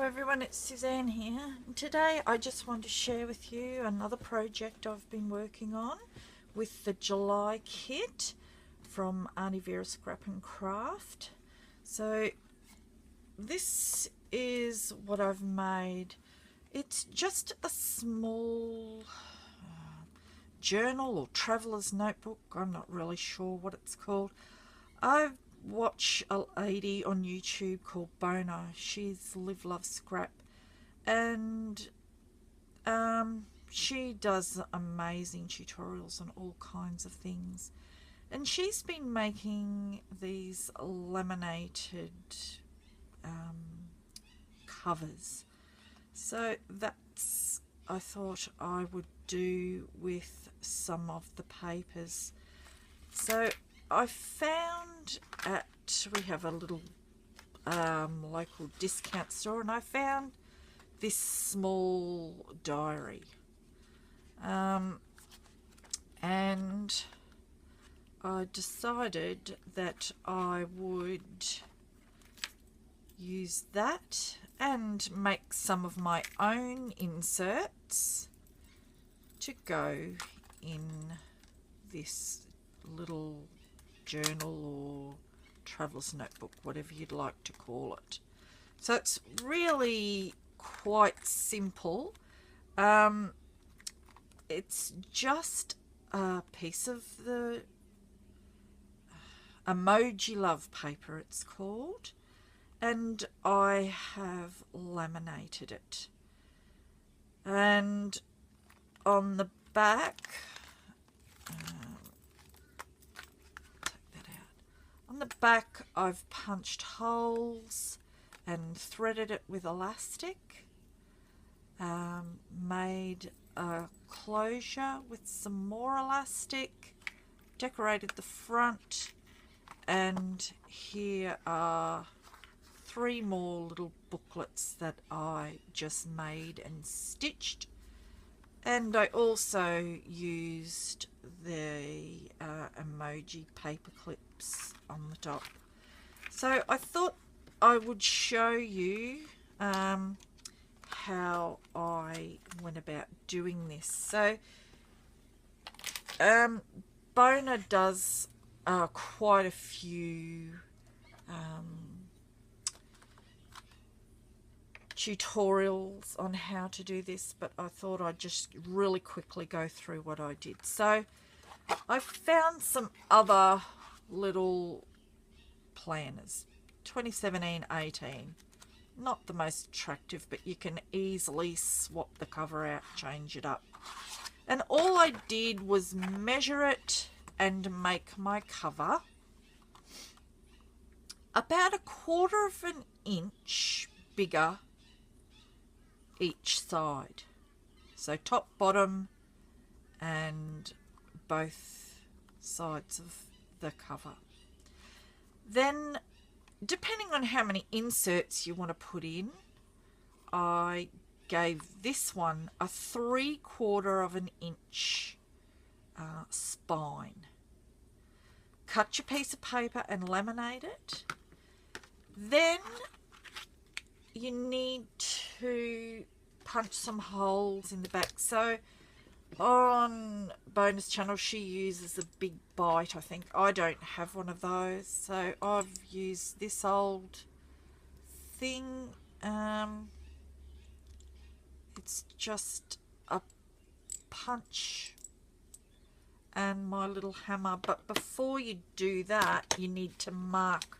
everyone, it's Suzanne here. And today I just want to share with you another project I've been working on with the July kit from Aunty Vera Scrap and Craft. So this is what I've made. It's just a small journal or traveler's notebook. I'm not really sure what it's called. I watch a lady on YouTube called Bona. She's Live Love Scrap, and she does amazing tutorials on all kinds of things, and she's been making these laminated covers. So that's, I thought I would do with some of the papers. So I found we have a little local discount store, and I found this small diary, and I decided that I would use that and make some of my own inserts to go in this little journal or traveler's notebook, whatever you'd like to call it. So it's really quite simple. It's just a piece of the emoji love paper, it's called, and I have laminated it. And on the back, on the back I've punched holes and threaded it with elastic, made a closure with some more elastic, decorated the front, and here are 3 more little booklets that I just made and stitched. And I also used the emoji paper clips on the top. So I thought I would show you how I went about doing this. So Bona does quite a few tutorials on how to do this, but I thought I'd just really quickly go through what I did. So I found some other little planners, 2017-18, not the most attractive, but you can easily swap the cover out, change it up, and all I did was measure it and make my cover about 1/4 of an inch bigger each side, so top, bottom, and both sides of the cover. Then, depending on how many inserts you want to put in, I gave this one a 3/4 of an inch spine. Cut your piece of paper and laminate it. Then you need to punch some holes in the back. So on Bona's channel she uses a big bite, I think. I don't have one of those, so I've used this old thing. It's just a punch and my little hammer, but before you do that you need to mark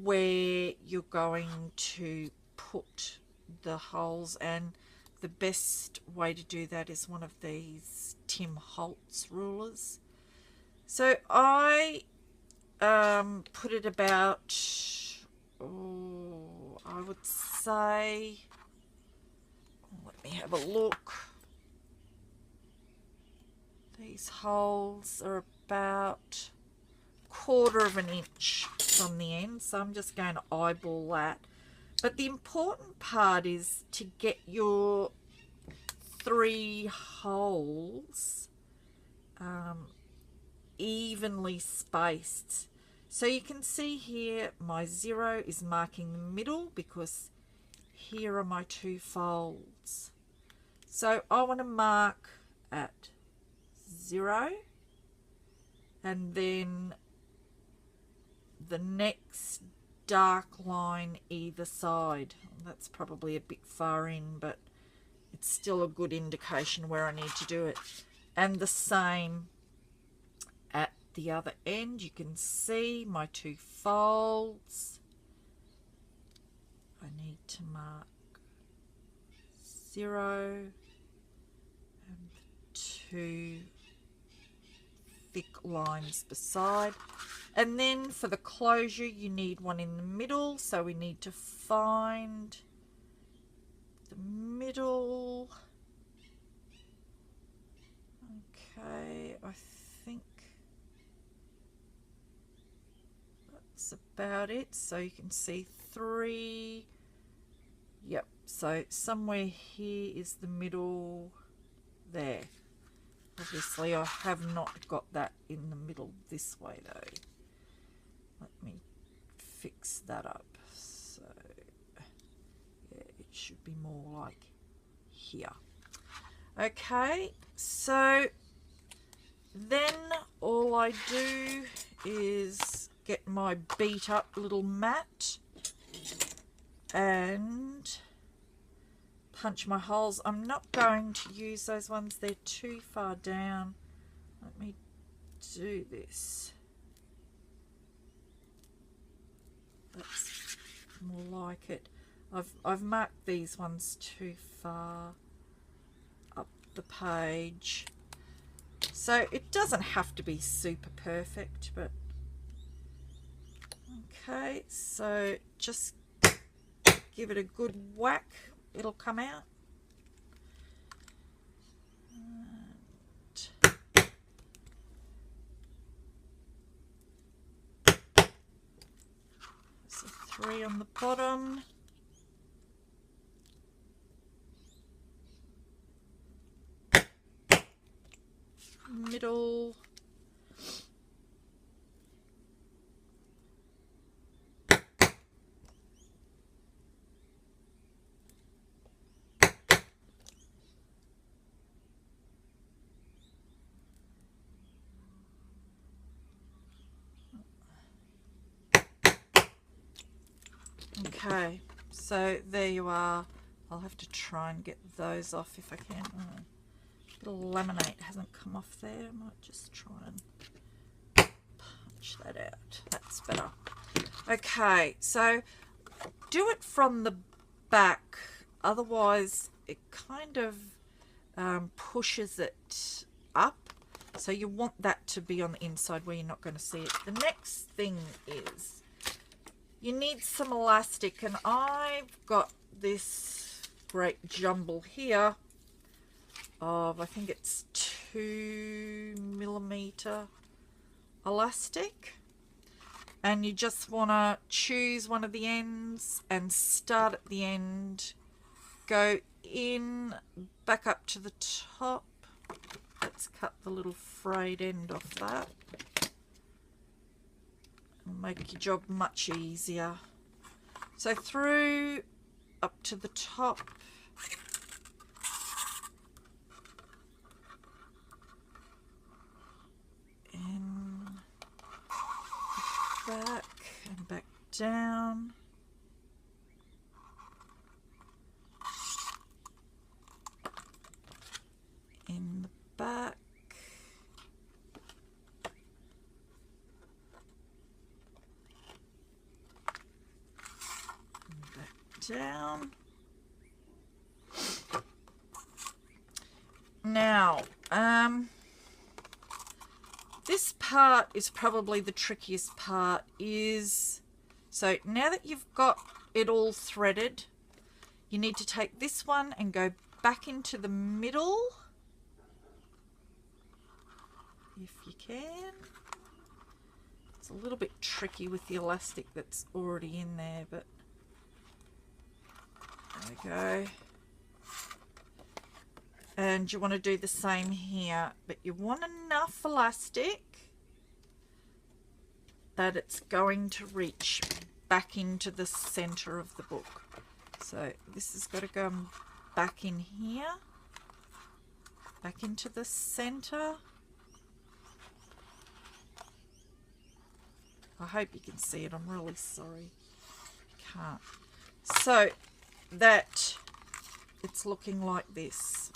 where you're going to put the holes, and the best way to do that is one of these Tim Holtz rulers. So I put it about, I would say, let me have a look. These holes are about 1/4 of an inch from the end, so I'm just going to eyeball that. But the important part is to get your 3 holes evenly spaced. So you can see here my 0 is marking the middle, because here are my 2 folds. So I want to mark at 0 and then the next dark line either side. That's probably a bit far in, but it's still a good indication where I need to do it. And the same at the other end. You can see my 2 folds. I need to mark 0 and 2 thick lines beside. And then for the closure you need one in the middle, so we need to find the middle. Okay, I think that's about it. So you can see 3. Yep, so somewhere here is the middle there. Obviously I have not got that in the middle this way though. Let me fix that up. So yeah, it should be more like here. Okay, so then all I do is get my beat up little mat and punch my holes. I'm not going to use those ones, they're too far down. Let me do this. That's more like it. I've marked these ones too far up the page. So it doesn't have to be super perfect, but okay, so just give it a good whack, it'll come out. So 3 on the bottom. Middle. Okay, so there you are. I'll have to try and get those off if I can. Oh, little laminate hasn't come off there. I might just try and punch that out. That's better. Okay, so do it from the back, otherwise it kind of pushes it up. So you want that to be on the inside where you're not going to see it. The next thing is you need some elastic, and I've got this great jumble here of, I think it's 2mm elastic, and you just want to choose one of the ends and start at the end, go in, back up to the top. Let's cut the little frayed end off that. It'll make your job much easier. So through up to the top, in back and back down, in the back, and back down. Now, this part is probably the trickiest part. So now that you've got it all threaded, you need to take this one and go back into the middle, if you can. It's a little bit tricky with the elastic that's already in there, but there we go. And you want to do the same here, but you want enough elastic that it's going to reach back into the center of the book. So this has got to go back in here, back into the center. I hope you can see it. I'm really sorry. I can't. So that it's looking like this.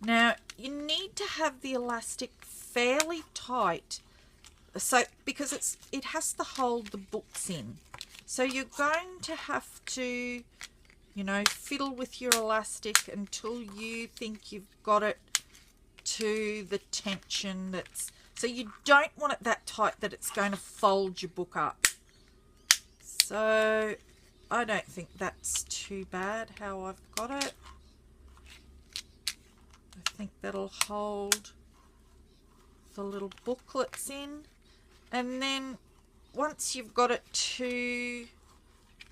Now you need to have the elastic fairly tight, so because it has to hold the books in. So you're going to have to, you know, fiddle with your elastic until you think you've got it to the tension that's, so you don't want it that tight that it's going to fold your book up. So I don't think that's too bad how I've got it. I think that'll hold the little booklets in. And then once you've got it to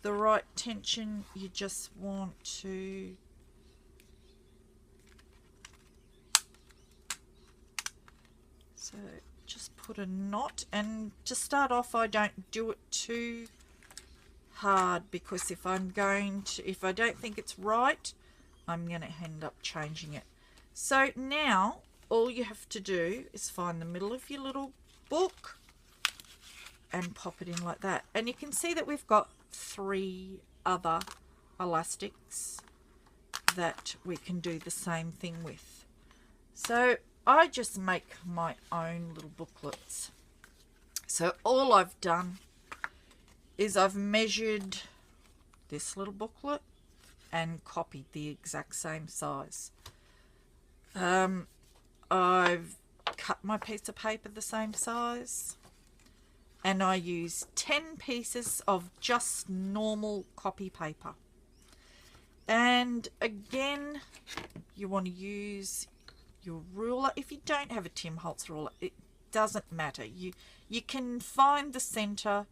the right tension, you just want to just put a knot. And to start off, I don't do it too hard, because if I don't think it's right, I'm going to end up changing it. So now all you have to do is find the middle of your little book and pop it in like that. And you can see that we've got 3 other elastics that we can do the same thing with. So I just make my own little booklets. So all I've done is I've measured this little booklet and copied the exact same size. I've cut my piece of paper the same size, and I use 10 pieces of just normal copy paper. And again, you want to use your ruler. If you don't have a Tim Holtz ruler, it doesn't matter. You can find the center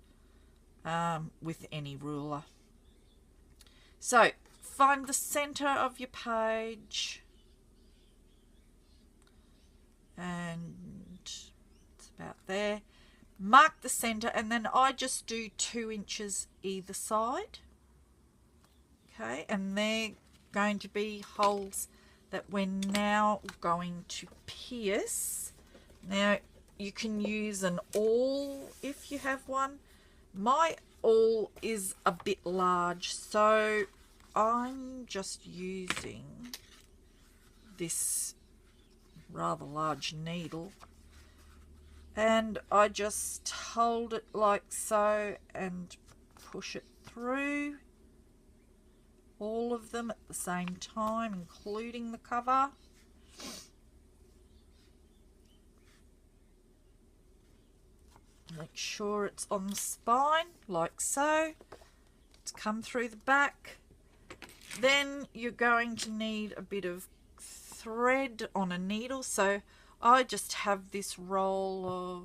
with any ruler. So find the center of your page, and it's about there. Mark the center, and then I just do 2 inches either side. Okay, and they're going to be holes that we're now going to pierce. Now you can use an awl if you have one. My awl is a bit large, so I'm just using this rather large needle, and I just hold it like so and push it through all of them at the same time, including the cover. Make sure it's on the spine like so. It's come through the back. Then you're going to need a bit of thread on a needle, so I just have this roll of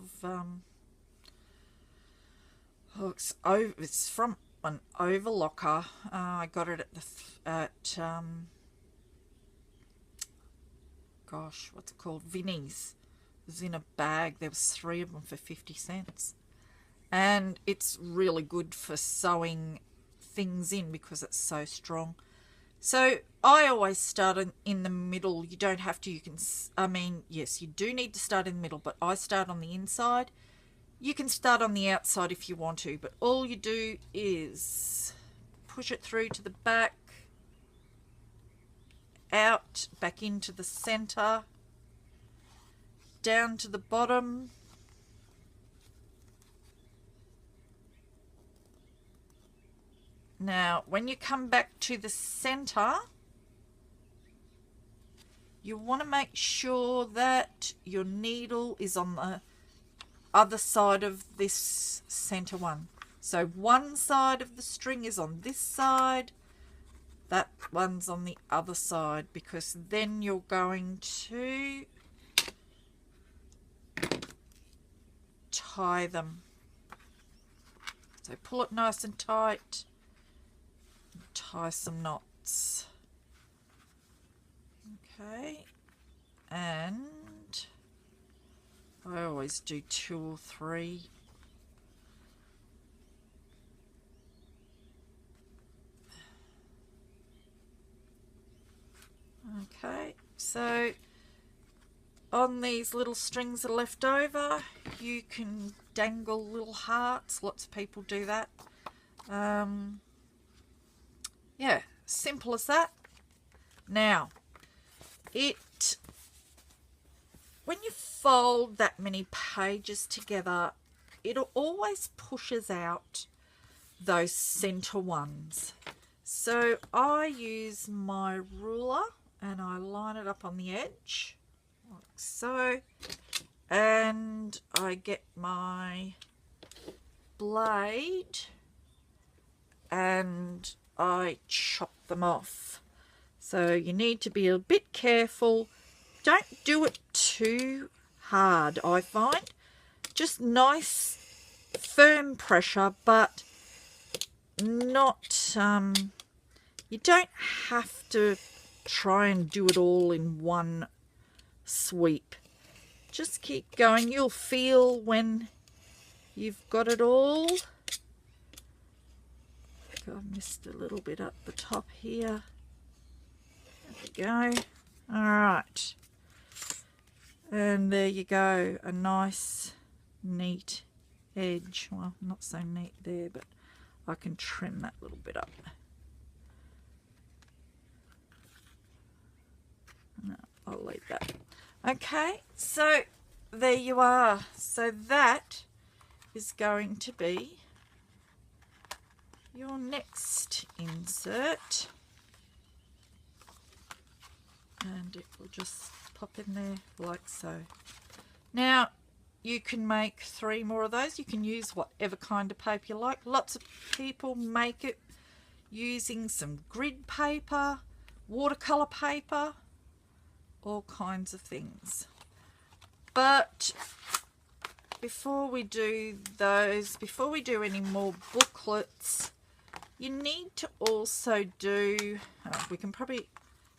it's from an overlocker. I got it at gosh, what's it called, Vinnie's. It was in a bag. There was 3 of them for 50 cents, and it's really good for sewing things in because it's so strong. So I always start in the middle. You don't have to. You can, I mean, yes, you do need to start in the middle, but I start on the inside. You can start on the outside if you want to, but all you do is push it through to the back, out, back into the center, down to the bottom, now when you come back to the center, you want to make sure that your needle is on the other side of this center one. So one side of the string is on this side, that one's on the other side, because then you're going to tie them. So pull it nice and tight, tie some knots. Okay, and I always do 2 or 3. So on these little strings that are left over, you can dangle little hearts. Lots of people do that. Yeah, simple as that. Now, when you fold that many pages together, it always pushes out those center ones. So I use my ruler and I line it up on the edge, like so, and I get my blade and I chop them off. So you need to be a bit careful. Don't do it too hard, I find. Just nice, firm pressure, but not, you don't have to try and do it all in one sweep. Just keep going. You'll feel when you've got it all. I think I missed a little bit up the top here. There we go. All right. And there you go, a nice, neat edge. Well, not so neat there, but I can trim that little bit up. No, I'll leave that. Okay, so there you are. So that is going to be your next insert. And it will just pop in there like so. Now you can make 3 more of those. You can use whatever kind of paper you like. Lots of people make it using some grid paper, watercolor paper, all kinds of things. But before we do those, before we do any more booklets, you need to also do, we can probably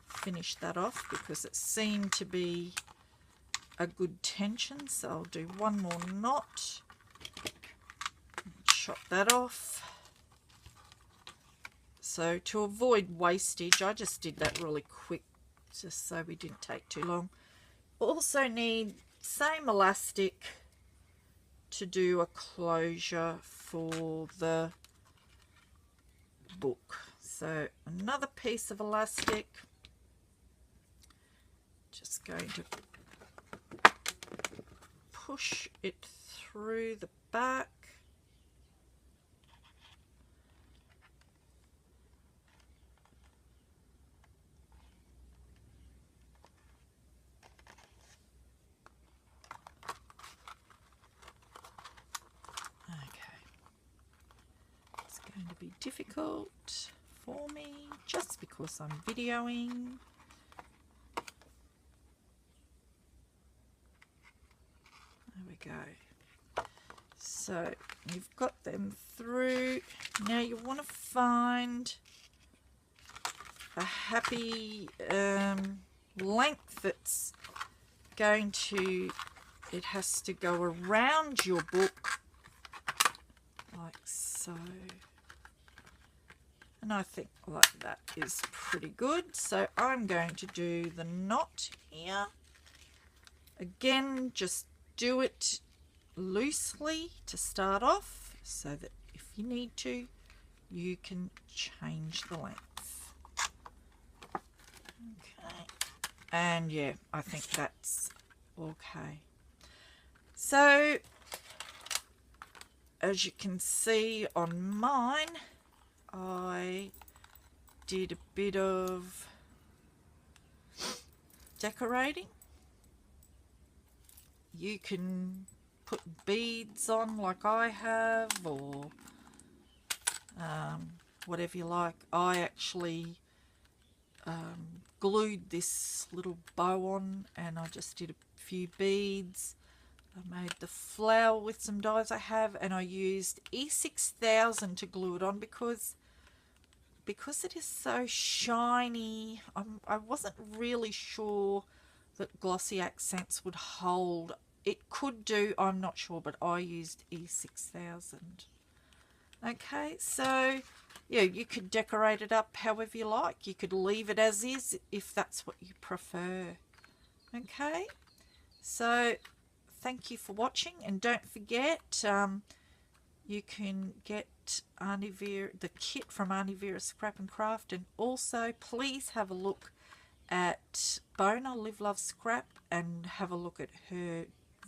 finish that off because it seemed to be a good tension, so I'll do one more knot, chop that off. So to avoid wastage, I just did that really quick just so we didn't take too long. Also need same elastic to do a closure for the book. So another piece of elastic, just going to push it through the back. Okay, it's going to be difficult for me just because I'm videoing. There we go. So you've got them through. Now you want to find a happy length that's going to, it has to go around your book like so. And I think like that is pretty good. So I'm going to do the knot here. Again, just do it loosely to start off so that if you need to, you can change the length. Okay. And yeah, I think that's okay. So as you can see on mine, I did a bit of decorating. You can put beads on like I have, or whatever you like. I actually glued this little bow on and I just did a few beads. I made the flower with some dies I have, and I used E6000 to glue it on because it is so shiny. I wasn't really sure that glossy accents would hold. It could do, I'm not sure, but I used E6000. Okay, so yeah, you could decorate it up however you like. You could leave it as is if that's what you prefer. Okay, so thank you for watching, and don't forget you can get Aunty Vera, the kit from Aunty Vera Scrap and Craft, and also please have a look at Bona Live Love Scrap and have a look at her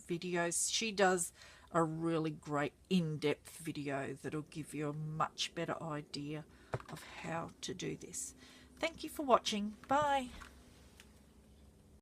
videos. She does a really great in-depth video that'll give you a much better idea of how to do this. Thank you for watching. Bye.